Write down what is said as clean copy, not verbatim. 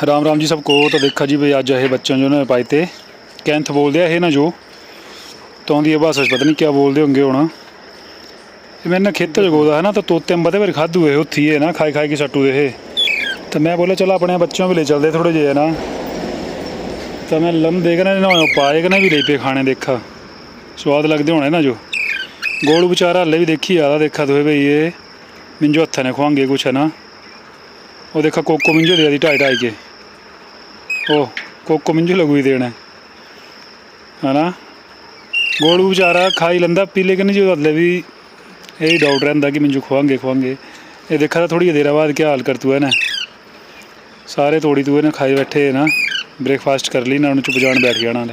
राम राम जी सबको। तो देखा जी भाई अज ये बच्चों जो उन्होंने पाए थे कैंथ बोलते हैं ना जो तो आँदी भाषा पता नहीं क्या बोलते होंगे होना। मेरे ना खेतों च गोदा है ना तो तोते अंबा बारी खाधू है उत्थी है ना खाई खाई के सट्टू दे तो मैं बोला चलो अपने बच्चों भी ले चलते थोड़े जे है ना। तो मैं लम देखना ना पाए ना भी ले पे खाने देखा स्वाद लगते होने ना जो गोलू बेचारा हल्ले भी देखी ज़्यादा देखा तो भाई ये मिंजो हत्था ने खुआंगे कुछ है ना। वो देखा कोको मिंजो दे दी ढाई ढाई के ओ कोको मिंजो लगू ही देना है ना। गोलू बेचारा खाई लेंदा पी लेकिन जो हल्ले भी यही डाउट रहता कि मिंजू खुआंगे खुआंगे। ये देखा था थोड़ी देर बाद क्या हाल कर तू है ना सारे तोड़ी तू है ना खाई बैठे है ना ब्रेकफास्ट कर ली ना उन्हें चुप जान बैठ जाना।